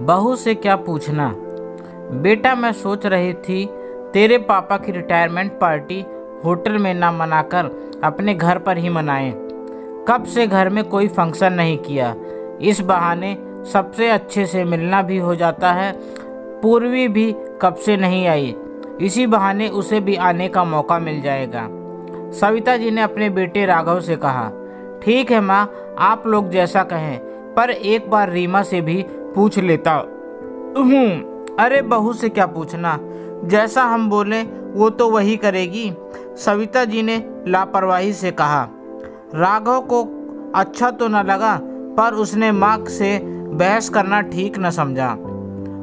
बहू से क्या पूछना। बेटा, मैं सोच रही थी तेरे पापा की रिटायरमेंट पार्टी होटल में ना मनाकर अपने घर पर ही मनाएं। कब से घर में कोई फंक्शन नहीं किया, इस बहाने सबसे अच्छे से मिलना भी हो जाता है। पूर्वी भी कब से नहीं आई, इसी बहाने उसे भी आने का मौका मिल जाएगा। सविता जी ने अपने बेटे राघव से कहा, ठीक है माँ, आप लोग जैसा कहें, पर एक बार रीमा से भी पूछ लेता हूँ। अरे बहू से क्या पूछना, जैसा हम बोले वो तो वही करेगी, सविता जी ने लापरवाही से कहा। राघव को अच्छा तो न लगा, पर उसने माँ से बहस करना ठीक न समझा।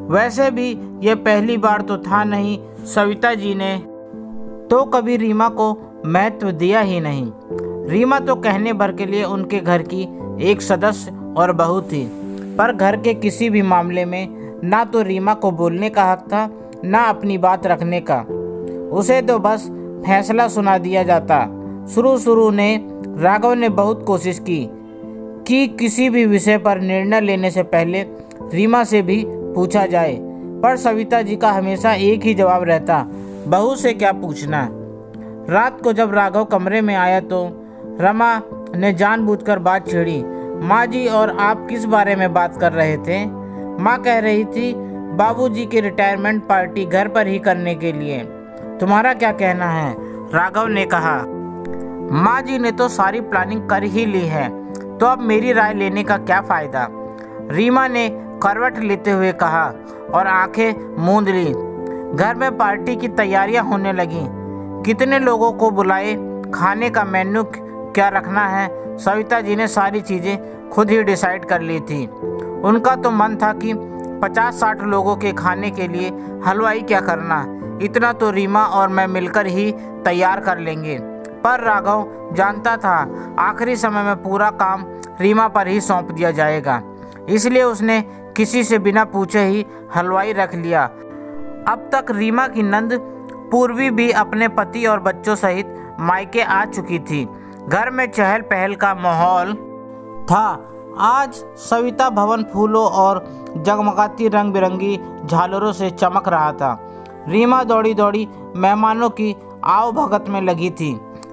वैसे भी ये पहली बार तो था नहीं, सविता जी ने तो कभी रीमा को महत्व दिया ही नहीं। रीमा तो कहने भर के लिए उनके घर की एक सदस्य और बहू थी, पर घर के किसी भी मामले में ना तो रीमा को बोलने का हक था, ना अपनी बात रखने का। उसे तो बस फैसला सुना दिया जाता। शुरू में राघव ने बहुत कोशिश की कि किसी भी विषय पर निर्णय लेने से पहले रीमा से भी पूछा जाए, पर सविता जी का हमेशा एक ही जवाब रहता, बहू से क्या पूछना। रात को जब राघव कमरे में आया तो रमा ने जानबूझकर बात छेड़ी। माँ जी, और आप किस बारे में बात कर रहे थे? माँ कह रही थी बाबूजी की रिटायरमेंट पार्टी घर पर ही करने के लिए। तुम्हारा क्या कहना है? राघव ने कहा। माँ जी ने तो सारी प्लानिंग कर ही ली है, तो अब मेरी राय लेने का क्या फ़ायदा? रीमा ने करवट लेते हुए कहा और आंखें मूंद ली। घर में पार्टी की तैयारियां होने लगीं। कितने लोगों को बुलाए, खाने का मेन्यू क्या रखना है, सविता जी ने सारी चीज़ें खुद ही डिसाइड कर ली थी। उनका तो मन था कि 50-60 लोगों के खाने के लिए हलवाई क्या करना, इतना तो रीमा और मैं मिलकर ही तैयार कर लेंगे। पर राघव जानता था आखिरी समय में पूरा काम रीमा पर ही सौंप दिया जाएगा, इसलिए उसने किसी से बिना पूछे ही हलवाई रख लिया। अब तक रीमा की नंद पूर्वी भी अपने पति और बच्चों सहित मायके आ चुकी थी। घर में चहल पहल का माहौल था। आज सविता भवन फूलों और जगमगाती रंग बिरंगी झालरों से चमक रहा था। रीमा दौड़ी दौड़ी मेहमानों की आओ भगत में लगी थी।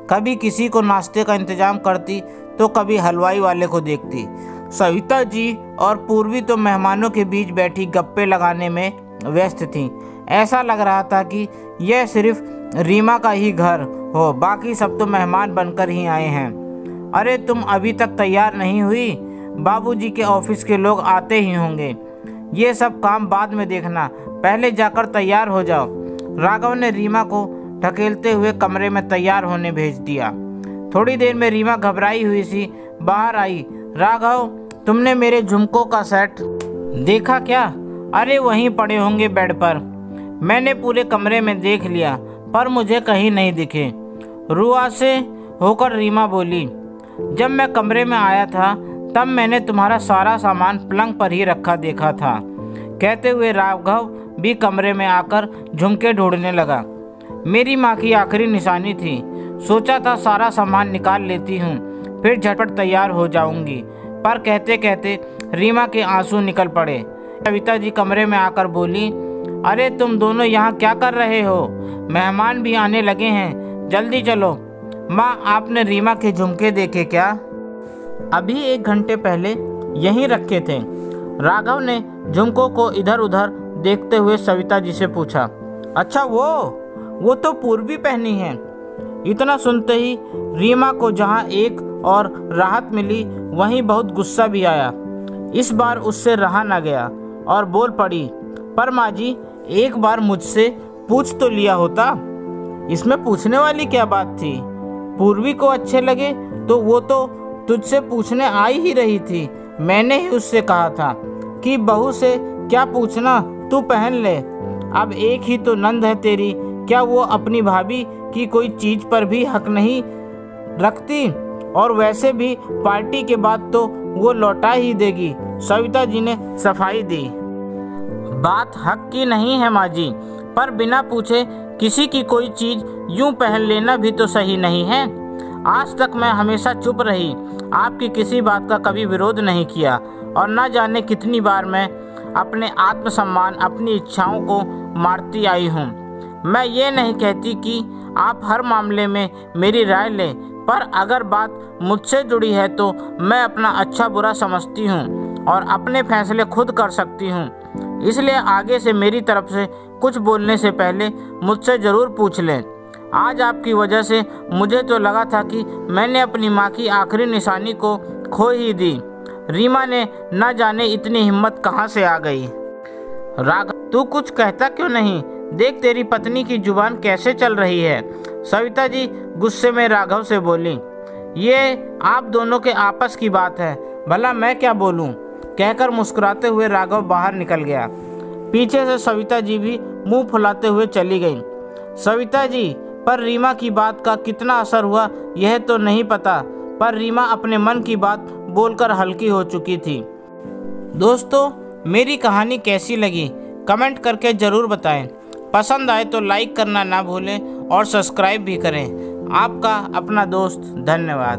कभी किसी को नाश्ते का इंतजाम करती तो कभी हलवाई वाले को देखती। सविता जी और पूर्वी तो मेहमानों के बीच बैठी गप्पे लगाने में व्यस्त थीं। ऐसा लग रहा था कि यह सिर्फ रीमा का ही घर हो, बाकी सब तो मेहमान बनकर ही आए हैं। अरे तुम अभी तक तैयार नहीं हुई? बाबूजी के ऑफिस के लोग आते ही होंगे। ये सब काम बाद में देखना, पहले जाकर तैयार हो जाओ। राघव ने रीमा को ढकेलते हुए कमरे में तैयार होने भेज दिया। थोड़ी देर में रीमा घबराई हुई सी बाहर आई। राघव, तुमने मेरे झुमकों का सेट देखा क्या? अरे वहीं पड़े होंगे बेड पर। मैंने पूरे कमरे में देख लिया, पर मुझे कहीं नहीं दिखे। रुआ से होकर रीमा बोली, जब मैं कमरे में आया था तब मैंने तुम्हारा सारा सामान पलंग पर ही रखा देखा था। कहते हुए राघव भी कमरे में आकर झुमके ढूंढने लगा। मेरी माँ की आखिरी निशानी थी। सोचा था सारा सामान निकाल लेती हूँ, फिर झटपट तैयार हो जाऊंगी, पर कहते कहते रीमा के आंसू निकल पड़े। सविता जी कमरे में आकर बोली, अरे तुम दोनों यहाँ क्या कर रहे हो? मेहमान भी आने लगे हैं, जल्दी चलो। माँ, आपने रीमा के झुमके देखे क्या? अभी 1 घंटे पहले यहीं रखे थे। राघव ने झुमकों को इधर उधर देखते हुए सविता जी से पूछा। अच्छा, वो तो पूर्वी पहनी है। इतना सुनते ही रीमा को जहाँ एक और राहत मिली, वहीं बहुत गुस्सा भी आया। इस बार उससे रहा न गया और बोल पड़ी, पर माँ जी, एक बार मुझसे पूछ तो लिया होता। इसमें पूछने वाली क्या बात थी? पूर्वी को अच्छे लगे तो वो तो तुझसे पूछने आई ही रही थी। मैंने ही उससे कहा था कि बहू से क्या पूछना, तू पहन ले। अब एक ही तो नंद है तेरी, क्या वो अपनी भाभी की कोई चीज पर भी हक नहीं रखती? और वैसे भी पार्टी के बाद तो वो लौटा ही देगी। सविता जी ने सफाई दी। बात हक की नहीं है माँ जी, पर बिना पूछे किसी की कोई चीज यूं पहन लेना भी तो सही नहीं है। आज तक मैं हमेशा चुप रही, आपकी किसी बात का कभी विरोध नहीं किया, और न जाने कितनी बार मैं अपने आत्मसम्मान, अपनी इच्छाओं को मारती आई हूँ। मैं ये नहीं कहती कि आप हर मामले में मेरी राय लें, पर अगर बात मुझसे जुड़ी है तो मैं अपना अच्छा बुरा समझती हूँ और अपने फैसले खुद कर सकती हूँ। इसलिए आगे से मेरी तरफ से कुछ बोलने से पहले मुझसे ज़रूर पूछ लें। आज आपकी वजह से मुझे तो लगा था कि मैंने अपनी माँ की आखिरी निशानी को खो ही दी। रीमा ने न जाने इतनी हिम्मत कहाँ से आ गई। राघव, तू कुछ कहता क्यों नहीं? देख तेरी पत्नी की जुबान कैसे चल रही है। सविता जी गुस्से में राघव से बोली। ये आप दोनों के आपस की बात है, भला मैं क्या बोलूं? कहकर मुस्कुराते हुए राघव बाहर निकल गया। पीछे से सविता जी भी मुंह फुलाते हुए चली गईं। सविता जी पर रीमा की बात का कितना असर हुआ यह तो नहीं पता, पर रीमा अपने मन की बात बोलकर हल्की हो चुकी थी। दोस्तों, मेरी कहानी कैसी लगी कमेंट करके ज़रूर बताएं। पसंद आए तो लाइक करना ना भूलें और सब्सक्राइब भी करें। आपका अपना दोस्त, धन्यवाद।